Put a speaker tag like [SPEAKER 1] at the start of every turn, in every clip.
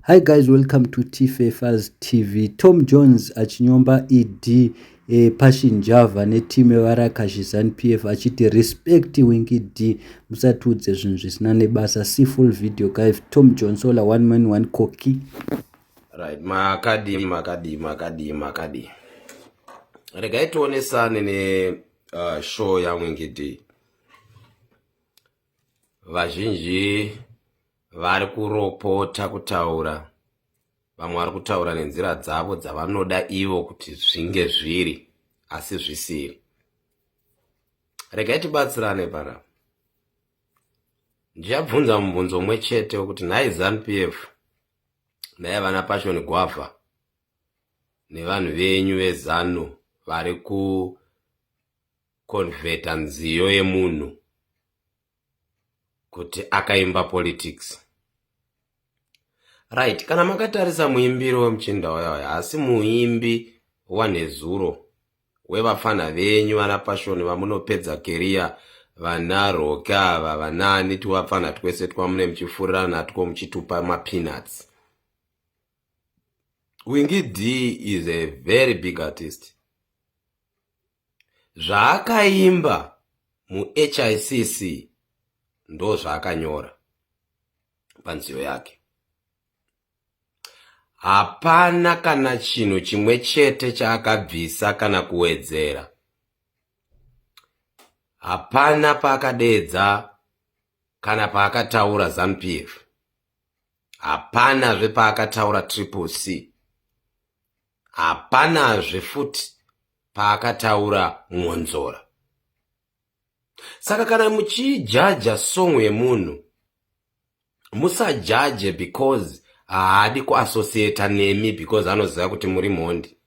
[SPEAKER 1] Hi guys, welcome to T-Fafers TV. Tom Jones achinyomba ED Passion Java neteam yevarakashi Zanupf achiti respect Winky D musatudze zvinhu zvisina nebasa. See full video guys. Tom Jones ola one man one cocky.
[SPEAKER 2] Right, makadi. Regai tuonesane ne show ya Winky D. Vazhinji vari kuropota kutaura. Vamwe vari kutaura nenzira dzavo dzavanoda ivo kuti zvinge zviri asi zvisiri. Regai tibatsirane pana. Ndichabvunza mubvunzo umwe chete wekuti nhai Zanupf naye vana Passion Gwavha nevanhu venyu vezanu vari kukonvheta nziyo yemunhu kuti akaimba politics. Right, kana makatarisa muimbiro wemuchinda waya asi muimbi wanezuro wevafana venyu vana Passion vamunopedza keria vana Roka ava vanani tuvafana twese twamune muchifurira natwo muchitupa mapeanuts. Winky D is a very big artist. Zvaakaimba mu-HICC ndo zvaakanyora panziyo yake. Hapana kana chinhu chimwe chete chaakabvisa kana kuwedzera. Hapana paakadeedza kana paakataura Zanupf. Hapanazve paakataura Triple C. Hapanazve futi paakataura Ngonzora. Saka kana muchijaja song yemunhu, musajaje because haadi kuassociate nemi because anoziva kuti muri mhondi.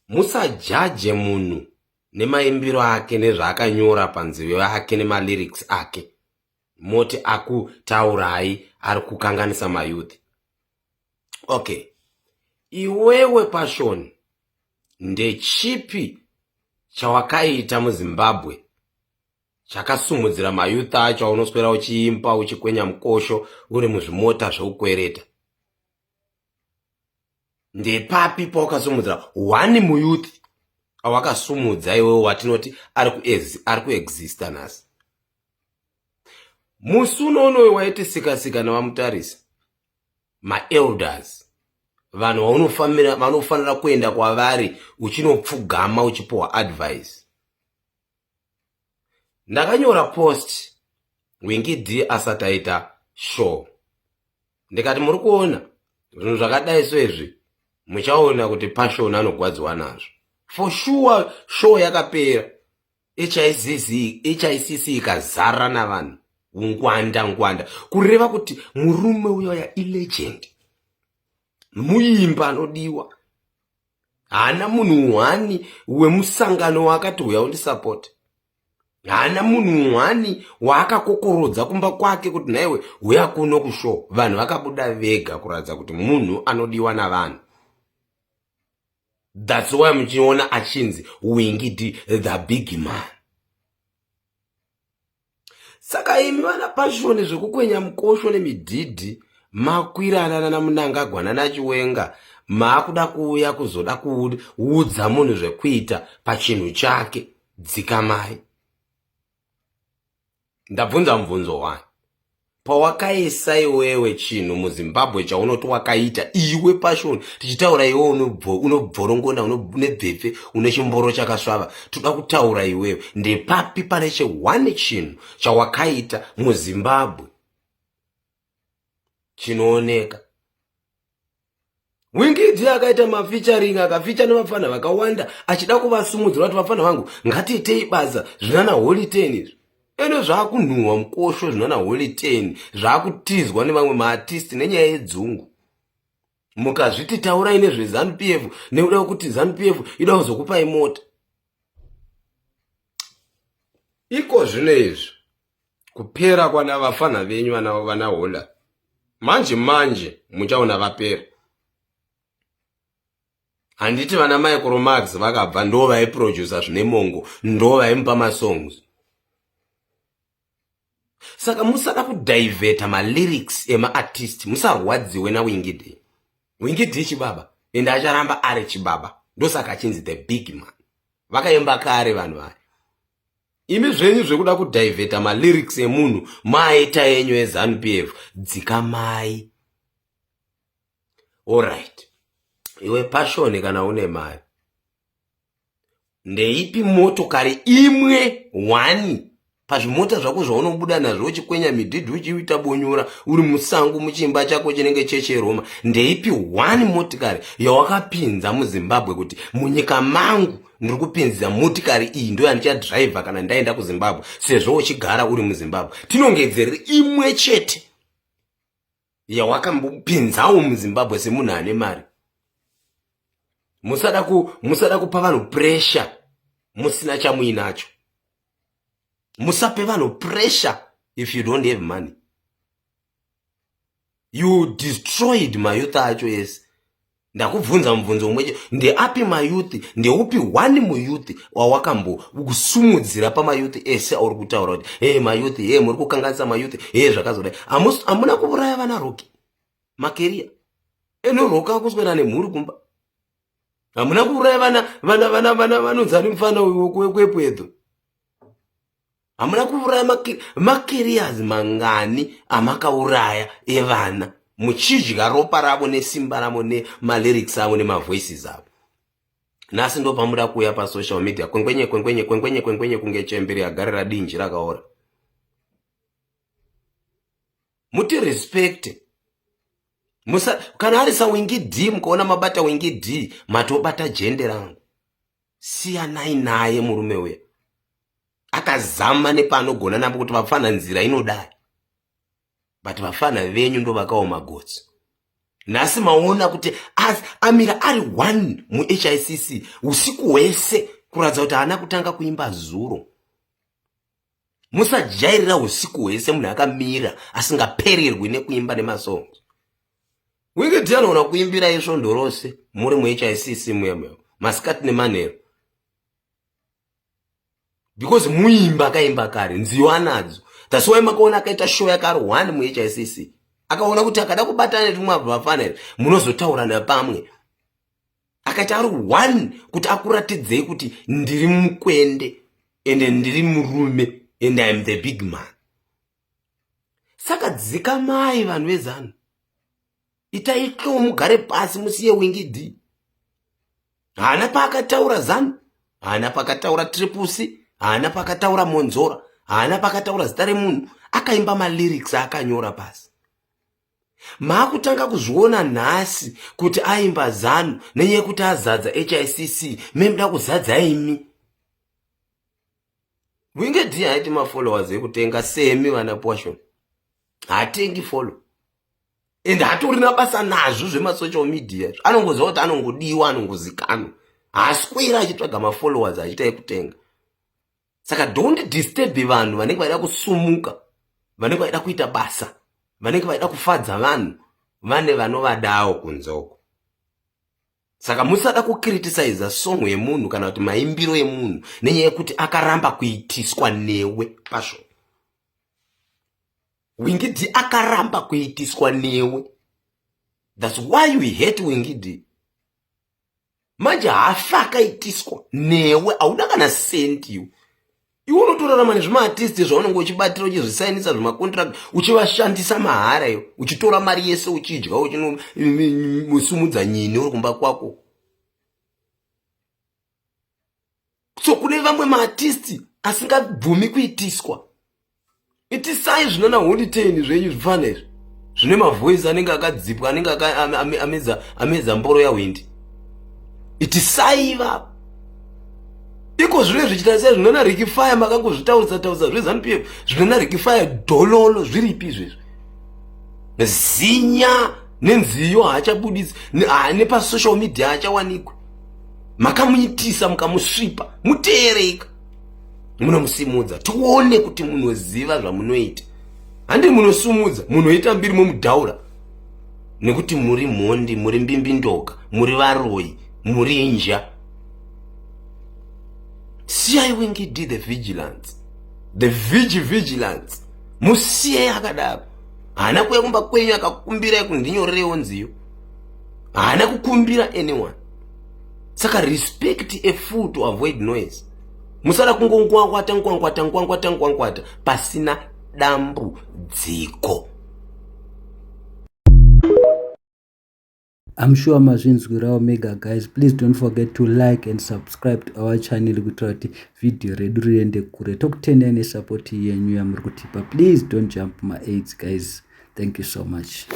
[SPEAKER 2] Musajaje munhu nemaimbiro ake nezvaakanyora panziyo yake nemalyrics ake. Moti akutaurai ari kukanganisa mayouth. Okay. Iwewe Passion ndechipi chawakaita muZimbabwe chakasumudzira mayouth acho unoswera uchiimba uchikwenya mukosho uri muzvimota zveukwereta? Ndepapi pawakasumudzira one muyouth awakasumudza iwewe watinoti ari kuexista nhasi? Musi unonoyo waiti sikasika navamutarisa maelders, vanhu vanofanira kuenda kwavari uchinopfugama uchipowa advice. Ndakanyora post Winky D asati aita show. Ndikati muri kuona zvinhu zvakadai soizvi muchaona kuti Passion anogwadziwa nazvo. For sure show yakapera. HICC ikazara navanhu. Ngwanda kureva kuti murume uyoya ilegend, muimba anodiwa. Hana munhu wani wemusangano wakati uya undisupport. Hana munhu wani waakakokorodza kumba kwake kuti naiwe uya kuno kushow. Vanhu vakabuda vega kuratidza kuti munhu anodiwa navanhu. That's why muchiona achinzi Winky D the big man. Saka imi vana Passion zvekukwenya mukosho nemidhidhi makwirana namunangagwana nachiwenga maakuda kuuya kuzoda kuudza munhu zvekuita pachinhu chake dzikamai. Ndabvunza mubvunzo wani. Pawakaisa iwewe chinhu muZimbabwe chaunoti wakaita iwe Passion, tichitaura iwe unobvorongonda unebhepfe une chimboro chakasvava, toda kutaura iwewe ndepapi pane one chinhu chawakaita muZimbabwe chinooneka? Winky D akaita mafeaturing akafeature nevafana vakawanda achida kuvasumudzira kuti vafana vangu ngatiitei basa zvinana holy 10. Eno zvaakunhuhwa mukosho zvinana holy 10 zvaakutizwa nevamwe maartist nenyaya yedzungu. Mukazviti taurai nezveZanupf nekuda kuti Zanupf ida kuzokupai mota. Iko zvino izvi kupera kwana vafana venyu vana hola. Manje muchaona vapera. Handiti vana Micromax vakabva ndo vaiproducer zvine mongo, ndo vaimba masongs. Saka musada kudiveta malyrics ema-artist, musarwadziwe naWinky D. Winky D chibaba, ende acharamba ari chibaba. Ndosaka achinzi the big man. Vakaimba kare vanhu vaya. Imi zvenyu zvekuda kudiveta malyrics emunhu maita enyu eZanupf, dzikamai. Alright. Iwe passion kana une mari. Ndeipi motokari imwe 1 pazvimota zvako zvaunobuda nazvo uchikwenya midhidhi uchiita bonyora uri musango muchimba chako chinenge checheroma, ndeipi 1 motikari yawakapinza muZimbabwe kuti munyika mangu ndiri kupinza motikari iyi ndo yandichadhiraivha kana ndaenda kuZimbabwe, sezvo uchigara uri muZimbabwe. Tinongedzere imwe chete yawakambopinzawo muZimbabwe semunhu ane mari. Musada kupa vanhu pressure musina chamuinacho. Musape vanhu pressure if you don't have money. You destroyed mayouth acho yes. Ndakubvunza mubvunzo umwe, ndeapi mayouth, ndeupi 1 muyouth wawakambokusumudzira pamayouth ese auri kutaura kuti mayouth muri kukanganisa mayouth zvakazodai. Amuna kuuraya vana roki makeria roka kuswera nemhuri kumba. Hamuna kuuraya vana Zanupfana kwepwedo. Hamuna kuuraya makerias mangani amakauraya evana muchidya ropa ravo nesimba ravo nemalyrics avo nemavoices avo. Nhasi ndo pamuda kuuya pasocial media kwenkwenye kunge chemberi agarira dinji rakaora. Muti respect. Kana ari saWinky D mukaona mabata Winky D matobata jende rangu. Siyanai naye murume uya. Akazama nepanogona napo kuti vafana nzira inodai. But vafana venyu ndo vakaoma gotsi. Nhasi maona kuti amira ari 1 muHICC usiku hwese kuratidza kuti haana kutanga kuimba zuro. Musajairira usiku hwese munhu akamira asingapererwi nekuimba nemasongs. Winky D anoona kuimbira isvondo rose muri muHICC muyamwe masikati nemanheru. Because muimba akaimba kare nziyo anadzo. That's why makaona akaita show yakari 1 muHICC. Akaona kuti akada kubatana netumwe vafana munozotaurana pamwe. Akaita ari 1 kuti akuratidzei kuti ndiri mukwende ende ndiri murume and I am the big man. Saka dzikamai vanhu vezanu. Itaitlo mugare pasi musiye Winky D. Haana pakataura Zanu, haana pakataura Tripusi, haana pakataura Monzora, haana pakataura zita remunhu, akaimba malyrics akanyora pasi. Maakutanga kuzviona nhasi kuti aimba Zanu nenyaya kuti azadza HICC, memuda kuzadza imi. Winky D haiti mafollowers ekutenga semi vana portion. Hatengi follow. And hatorina basa nazvo zvemasocial media. Anongoziva kuti anongodiwa, anongozikanwa. Haaswera achitsvaga mafollowers achiita ekutenga. Saka don't disturb vanhu vanenge vaida kusumuka, vanenge vaida kuita basa, vanenge vaida kufadza vanhu, vane vanovadawo kunzoko. Saka musada kukriticize song yemunhu kana kuti maimbiro emunhu nenyaya yekuti akaramba kuitiswa newe passion. Winky D akaramba kuitiswa newe. That's why we hate Winky D. Manje hafa akaitiswa newe, hauna kana senti you. Iwe unotorarama nezvima-artist zvaunenge uchibatira uchizvisainisa zvima-contract uchivashandisa mahara iyo, uchitora mari yese uchidya uchimusumudza nyini uri kumba kwako. So kune vamwe ma-artist asingabvumi kuitiswa. Itisai zvinona holiday zvenyu zvifana izvi zvine mavoice anenge akadzipwa anenge ameza mboro yaWindy. Itisai ivavo. Iko zvine zvichita sei zvinona Rikifire makangozvitaurisa zveZanupf zvinona Rikifire dololo zviripi izvezvi. Zinya nenziyo haachabudisi nepasocial media haachawanikwi. Makamuitisa mukamusvipa muteereka. Munomusimudza tuone kuti munoziva zvamunoita. Handi munosumudza munoita mbiri mumudhaura nekuti muri mhondi, muri mbimbindoka, muri varoyi, muri inja. Siyai Winky D the vigilance. The vigilance. musiye akadaro. Haana kuya kumba kwenyu akakumbira kuti ndinyorerewo nziyo. Haana kukumbira anyone. Saka respect a fool to avoid noise. Musara kungongwangwata pasina dambu dziko.
[SPEAKER 1] I'm sure mazvinzwirawo mega guys. Please don't forget to like and subscribe to our channel kuitira kuti video redu riende kure. Tokutendai nesupport yenyu yamuri kutipa. Please don't jump my aids guys. Thank you so much.